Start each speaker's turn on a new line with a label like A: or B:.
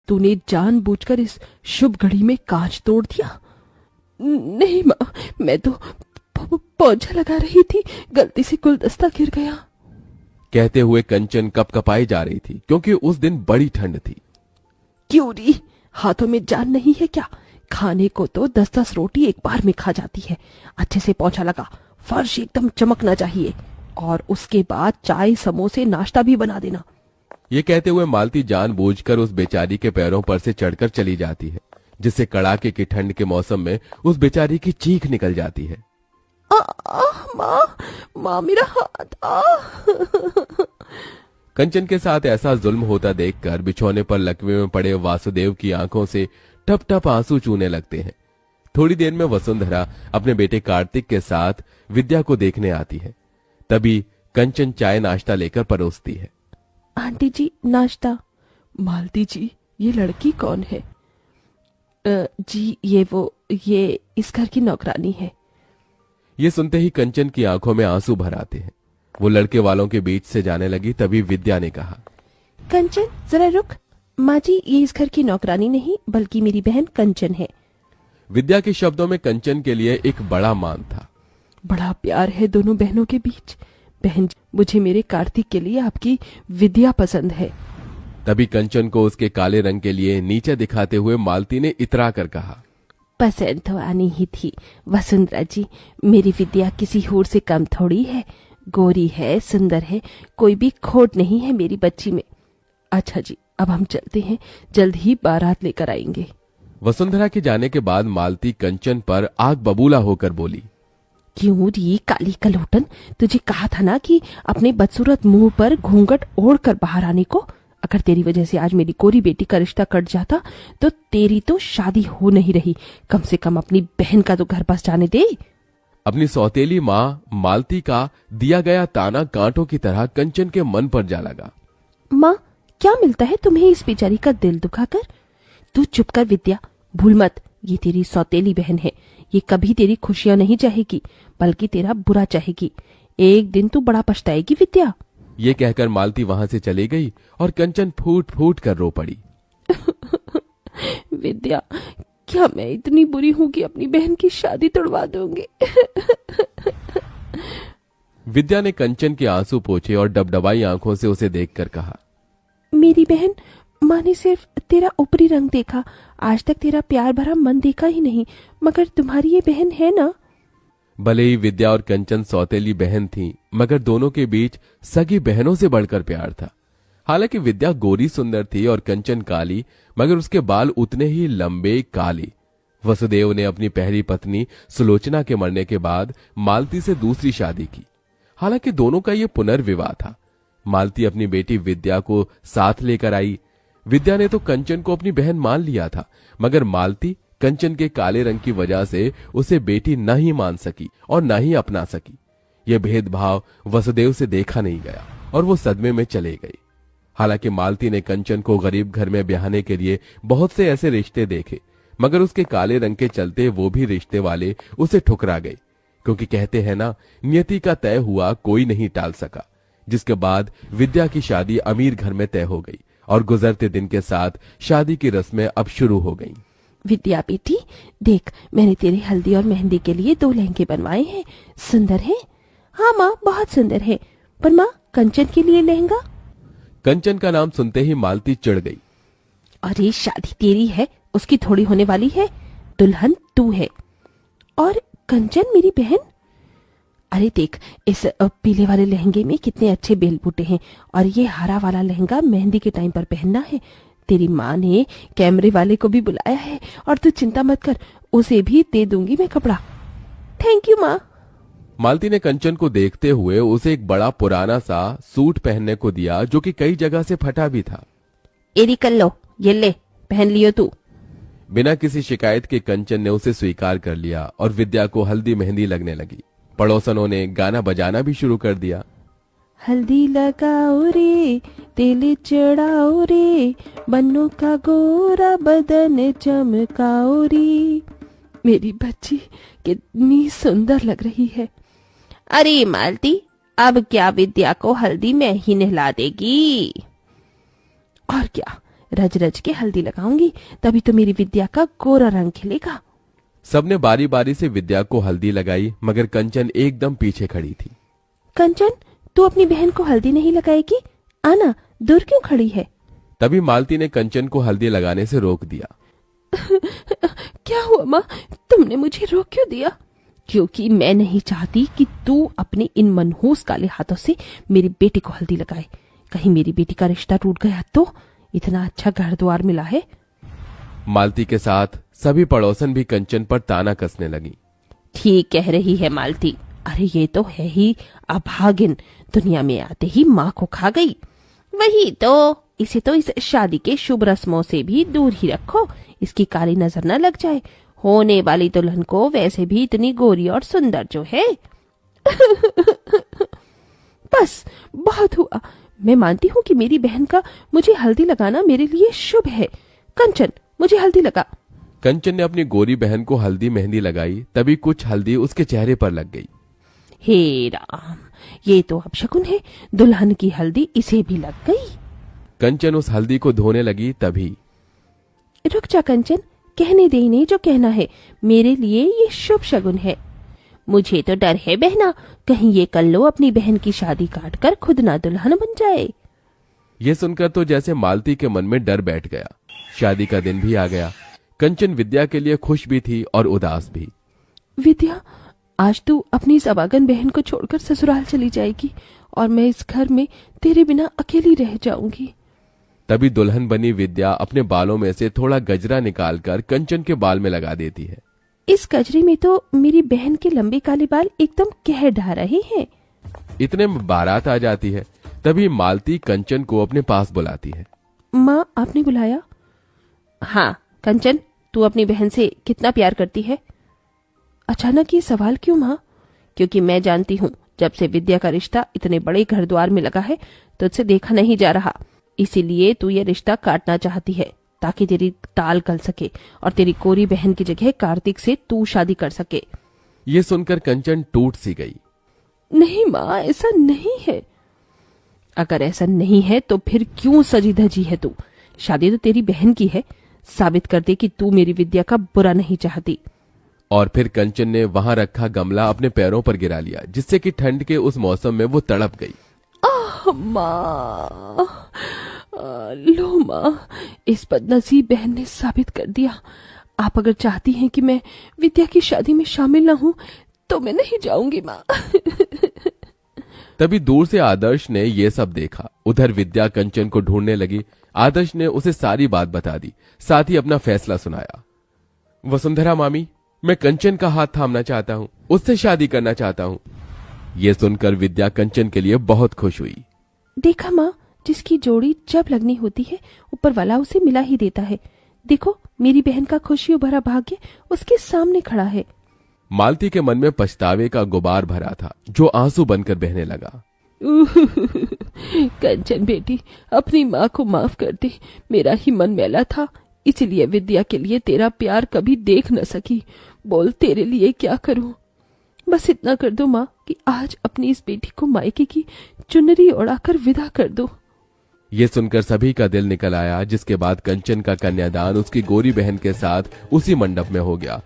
A: तूने जानबूझकर इस शुभ घड़ी में कांच तोड़ दिया? नहीं माँ, मैं तो पोंछा लगा रही थी, गलती से गुलदस्ता गिर गया।
B: कहते हुए कंचन कपकपाई जा रही थी क्योंकि उस दिन बड़ी ठंड थी।
A: क्यों री, हाथों में जान नहीं है क्या? खाने को तो 10-10 रोटी एक बार में खा जाती है। अच्छे से पोंछा लगा, फर्श एकदम चमकना चाहिए, और उसके बाद चाय समोसे नाश्ता भी बना देना।
B: ये कहते हुए मालती जानबूझकर उस बेचारी के पैरों पर से चढ़कर चली जाती है, जिससे कड़ाके की ठंड के मौसम में उस बेचारी की चीख निकल जाती है।
A: माँ मेरा हाथ।
B: कंचन के साथ ऐसा जुल्म होता देखकर बिछौने पर लकवे में पड़े वासुदेव की आंखों से टप टप आंसू चूने लगते हैं। थोड़ी देर में वसुंधरा अपने बेटे कार्तिक के साथ विद्या को देखने आती है। तभी कंचन चाय नाश्ता लेकर परोसती है।
A: आंटी जी नाश्ता। मालती जी, ये लड़की कौन है? जी ये इस घर की नौकरानी है।
B: ये सुनते ही कंचन की आंखों में आंसू भर आते हैं। वो लड़के वालों के बीच से जाने लगी। तभी विद्या ने कहा,
A: कंचन जरा रुक। माँ जी, ये इस घर की नौकरानी नहीं बल्कि मेरी बहन कंचन है।
B: विद्या के शब्दों में कंचन के लिए एक बड़ा मान था।
A: बड़ा प्यार है दोनों बहनों के बीच। बहन, मुझे मेरे कार्तिक के लिए आपकी विद्या पसंद है।
B: तभी कंचन को उसके काले रंग के लिए नीचे दिखाते हुए मालती ने इतरा कर कहा,
A: पसंद तो आनी ही थी वसुंधरा जी। मेरी विद्या किसी होर से कम थोड़ी है। गोरी है, सुंदर है, कोई भी खोट नहीं है मेरी बच्ची में। अच्छा जी, अब हम चलते हैं, जल्द ही बारात लेकर आएंगे।
B: वसुंधरा के जाने के बाद मालती कंचन पर आग बबूला होकर बोली,
A: क्यों री काली कलोटन, तुझे कहा था ना कि अपने बदसूरत मुंह पर घूंघट ओढ़ कर बाहर आने को। अगर तेरी वजह से आज मेरी कोरी बेटी का रिश्ता कट जाता तो तेरी तो शादी हो नहीं रही। कम से कम अपनी बहन का तो घर पास जाने दे।
B: अपनी सौतेली माँ मालती का दिया गया ताना कांटों की तरह कंचन के मन पर जा लगा।
A: माँ, क्या मिलता है तुम्हें इस बेचारी का दिल दुखाकर? तू चुप कर विद्या, भूल मत, ये तेरी सौतेली बहन है। ये कभी तेरी खुशियां नहीं चाहेगी बल्कि तेरा बुरा चाहेगी। एक दिन तू बड़ा पछताएगी विद्या।
B: ये कहकर मालती वहां से चली गई और कंचन फूट फूट कर रो पड़ी।
A: विद्या, क्या मैं इतनी बुरी हूं कि अपनी बहन की शादी तोड़वा दूंगी?
B: विद्या ने कंचन के आंसू पोंछे और डबडबाई आंखों से उसे देखकर कहा,
A: मेरी बहन, माँ ने सिर्फ तेरा ऊपरी रंग देखा, आज तक तेरा प्यार भरा मन देखा ही नहीं, मगर तुम्हारी ये बहन है ना?
B: भले ही विद्या और कंचन सौतेली बहन थीं, मगर दोनों के बीच सगी बहनों से बढ़कर प्यार था। हालांकि विद्या गोरी सुंदर थी और कंचन काली, मगर उसके बाल उतने ही लंबे काले। वसुदेव ने अपनी पहली पत्नी सुलोचना के मरने के बाद मालती से दूसरी शादी की। हालांकि दोनों का ये पुनर्विवाह था। मालती अपनी बेटी विद्या को साथ लेकर आई। विद्या ने तो कंचन को अपनी बहन मान लिया था, मगर मालती कंचन के काले रंग की वजह से उसे बेटी न ही मान सकी और न ही अपना सकी। यह भेदभाव वसुदेव से देखा नहीं गया और वो सदमे में चले गई। हालांकि मालती ने कंचन को गरीब घर में ब्याहने के लिए बहुत से ऐसे रिश्ते देखे, मगर उसके काले रंग के चलते वो भी रिश्ते वाले उसे ठुकरा गए, क्योंकि कहते हैं ना, नियति का तय हुआ कोई नहीं टाल सका। जिसके बाद विद्या की शादी अमीर घर में तय हो गई और गुजरते दिन के साथ शादी की रस्में अब शुरू हो गईं।
A: विद्या बेटी, देख, मैंने तेरे हल्दी और मेहंदी के लिए 2 लहंगे बनवाए हैं। सुंदर है? हाँ माँ, बहुत सुंदर है। पर माँ, कंचन के लिए लहंगा?
B: कंचन का नाम सुनते ही मालती चिढ़ गई।
A: अरे शादी तेरी है, उसकी थोड़ी होने वाली है। दुल्हन तू है और कंचन मेरी बहन। अरे देख, इस पीले वाले लहंगे में कितने अच्छे बेल बूटे हैं, और ये हरा वाला लहंगा मेहंदी के टाइम पर पहनना है। तेरी माँ ने कैमरे वाले को भी बुलाया है, और तू चिंता मत कर, उसे भी दे दूंगी मैं कपड़ा। थैंक यू माँ।
B: मालती ने कंचन को देखते हुए उसे एक बड़ा पुराना सा सूट पहनने को दिया, जो कि कई जगह से फटा भी था।
A: एरी कर लो, ये ले, पहन लियो तू।
B: बिना किसी शिकायत के कंचन ने उसे स्वीकार कर लिया और विद्या को हल्दी मेहंदी लगने लगी। पड़ोसनों ने गाना बजाना भी शुरू कर दिया।
A: हल्दी लगाओ रे, तेल चढ़ाओ रे, बन्नों का गोरा बदन चमकाओ रे। मेरी बच्ची कितनी सुंदर लग रही है। अरे मालती, अब क्या विद्या को हल्दी में ही नहला देगी? और क्या, रज रज के हल्दी लगाऊंगी, तभी तो मेरी विद्या का गोरा रंग खिलेगा।
B: सबने बारी बारी से विद्या को हल्दी लगाई, मगर कंचन एकदम पीछे खड़ी थी।
A: कंचन, तू अपनी बहन को हल्दी नहीं लगाएगी? आना, दूर क्यों खड़ी है?
B: तभी मालती ने कंचन को हल्दी लगाने से रोक दिया।
A: क्या हुआ माँ, तुमने मुझे रोक क्यों दिया? क्योंकि मैं नहीं चाहती कि तू अपने इन मनहूस काले हाथों से मेरी बेटी को हल्दी लगाए। कहीं मेरी बेटी का रिश्ता टूट गया तो? इतना अच्छा घर द्वार मिला है।
B: मालती के साथ सभी पड़ोसन भी कंचन पर ताना कसने लगी।
A: ठीक कह रही है मालती, अरे ये तो है ही अभागिन, दुनिया में आते ही माँ को खा गई। वही तो, इसे तो इस शादी के शुभ रस्मों से भी दूर ही रखो, इसकी काली नजर न लग जाए। होने वाली दुल्हन को वैसे भी इतनी गोरी और सुंदर जो है। बस बहुत हुआ, मैं मानती हूँ कि मेरी बहन का मुझे हल्दी लगाना मेरे लिए शुभ है। कंचन, मुझे हल्दी लगा।
B: कंचन ने अपनी गोरी बहन को हल्दी मेहंदी लगाई, तभी कुछ हल्दी उसके चेहरे पर लग गई।
A: हे राम, ये तो अपशकुन है, दुल्हन की हल्दी इसे भी लग गई।
B: कंचन उस हल्दी को धोने लगी, तभी
A: रुक जा कंचन, कहने दे इन्हें जो कहना है, मेरे लिए ये शुभ शगुन है। मुझे तो डर है बहना, कहीं ये कल्लो अपनी बहन की शादी काट कर खुद ना दुल्हन बन जाए।
B: ये सुनकर तो जैसे मालती के मन में डर बैठ गया। शादी का दिन भी आ गया। कंचन विद्या के लिए खुश भी थी और उदास भी।
A: विद्या, आज तू अपनी इस अभागन बहन को छोड़कर ससुराल चली जाएगी और मैं इस घर में तेरे बिना अकेली रह जाऊंगी।
B: तभी दुल्हन बनी विद्या अपने बालों में से थोड़ा गजरा निकालकर कंचन के बाल में लगा देती है।
A: इस गजरे में तो मेरी बहन के लंबे काले बाल एकदम कह ढा रहे हैं।
B: इतने में बारात आ जाती है। तभी मालती कंचन को अपने पास बुलाती है।
A: माँ, आपने बुलाया? हाँ कंचन, तू अपनी बहन से कितना प्यार करती है? अचानक ये सवाल क्यों माँ? क्योंकि मैं जानती हूँ, जब से विद्या का रिश्ता इतने बड़े घर द्वार में लगा है तुझसे देखा नहीं जा रहा, इसीलिए तू ये रिश्ता काटना चाहती है ताकि तेरी टाल गल सके और तेरी कोरी बहन की जगह कार्तिक से तू शादी कर सके।
B: ये सुनकर कंचन टूट सी गई।
A: नहीं माँ, ऐसा नहीं है। अगर ऐसा नहीं है तो फिर क्यों सजी धजी है तू? शादी तो तेरी बहन की है, साबित कर दे कि तू मेरी विद्या का बुरा नहीं चाहती।
B: और फिर कंचन ने वहां रखा गमला अपने पैरों पर गिरा लिया, जिससे कि ठंड के उस मौसम में वो तड़प गई।
A: माँ, लो माँ, इस बदनसीब बहन ने साबित कर दिया। आप अगर चाहती हैं कि मैं विद्या की शादी में शामिल न हूं तो मैं नहीं जाऊंगी माँ।
B: तभी दूर से आदर्श ने ये सब देखा। उधर विद्या कंचन को ढूंढने लगी। आदर्श ने उसे सारी बात बता दी, साथ ही अपना फैसला सुनाया। वसुंधरा मामी, मैं कंचन का हाथ थामना चाहता हूँ, उससे शादी करना चाहता हूँ। ये सुनकर विद्या कंचन के लिए बहुत खुश हुई।
A: देखा माँ, जिसकी जोड़ी जब लगनी होती है ऊपर वाला उसे मिला ही देता है। देखो, मेरी बहन का खुशियों भरा भाग्य उसके सामने खड़ा है।
B: मालती के मन में पछतावे का गुबार भरा था, जो आंसू बनकर बहने लगा।
A: कंचन बेटी, अपनी माँ को माफ कर दे, मेरा ही मन मैला था, इसलिए विद्या के लिए तेरा प्यार कभी देख न सकी। बोल, तेरे लिए क्या करूं? बस इतना कर दो माँ कि आज अपनी इस बेटी को मायके की चुनरी उड़ाकर विदा कर दो।
B: ये सुनकर सभी का दिल निकल आया, जिसके बाद कंचन का कन्यादान उसकी गोरी बहन के साथ उसी मंडप में हो गया।